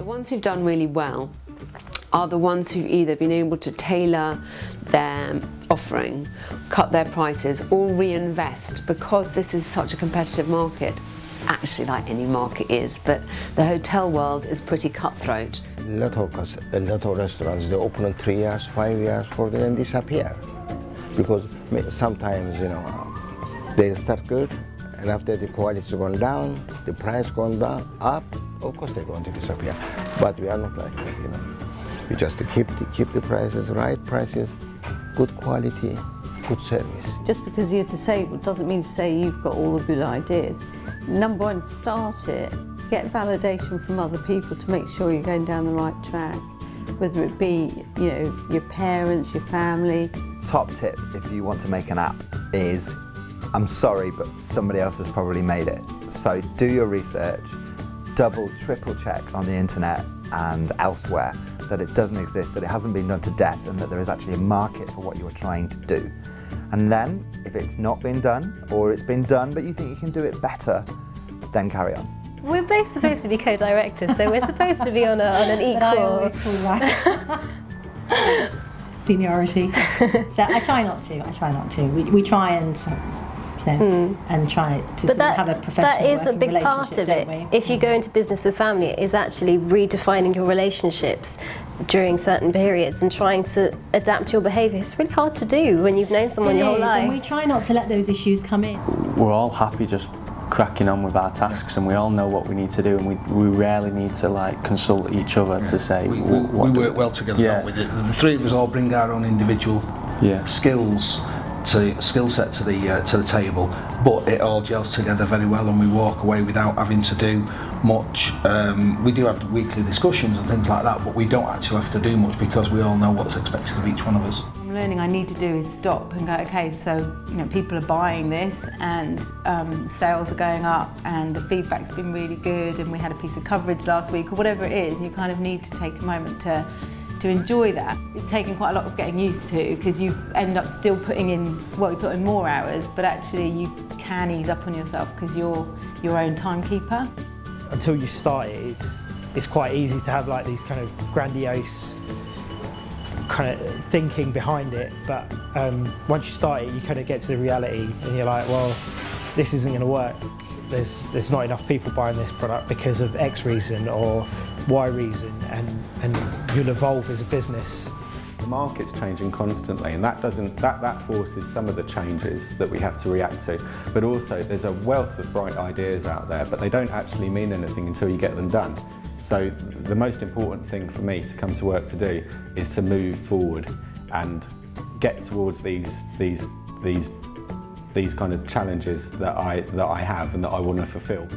ones who've done really well are the ones who've either been able to tailor their offering, cut their prices, or reinvest, because this is such a competitive market, actually like any market is, but the hotel world is pretty cutthroat. A lot of restaurants, they open in 3 years, 5 years, 4 years and disappear. Because sometimes, they start good, and after the quality's gone down, the price gone down, up, of course they're going to disappear. But we are not like that, We just keep the prices, right prices, good quality, good service. Just because you're disabled doesn't mean to say you've got all the good ideas. Number one, start it. Get validation from other people to make sure you're going down the right track. Whether it be, your parents, your family. Top tip if you want to make an app is, I'm sorry, but somebody else has probably made it. So do your research, double, triple check on the internet and elsewhere that it doesn't exist, that it hasn't been done to death, and that there is actually a market for what you are trying to do. And then, if it's not been done, or it's been done but you think you can do it better, then carry on. We're both supposed to be co-directors, so we're supposed to be on an equal... But I always pull that. Seniority. So I try not to. We try and... and try to have a professional that is a big relationship, part of it. If you go into business with family, it is actually redefining your relationships during certain periods and trying to adapt your behaviour. It's really hard to do when you've known someone your whole life. And we try not to let those issues come in. We're all happy just cracking on with our tasks, and we all know what we need to do, and we rarely need to consult each other to say we work well together. Yeah. The three of us all bring our own individual skill set to the table, but it all gels together very well, and we walk away without having to do much. We do have weekly discussions and things like that, but we don't actually have to do much because we all know what's expected of each one of us. I'm learning I need to do is stop and go, okay, so people are buying this, and sales are going up, and the feedback's been really good, and we had a piece of coverage last week, or whatever it is. You kind of need to take a moment to enjoy that. It's taken quite a lot of getting used to, because you end up still putting in, you put in more hours, but actually you can ease up on yourself because you're your own timekeeper. Until you start it, it's quite easy to have these kind of grandiose kind of thinking behind it, but once you start it, you kind of get to the reality and you're like, well, this isn't going to work. There's not enough people buying this product because of X reason or Y reason, and you'll evolve as a business. The market's changing constantly, and that forces some of the changes that we have to react to. But also there's a wealth of bright ideas out there, but they don't actually mean anything until you get them done. So the most important thing for me to come to work to do is to move forward and get towards these kind of challenges that I have and that I want to fulfill.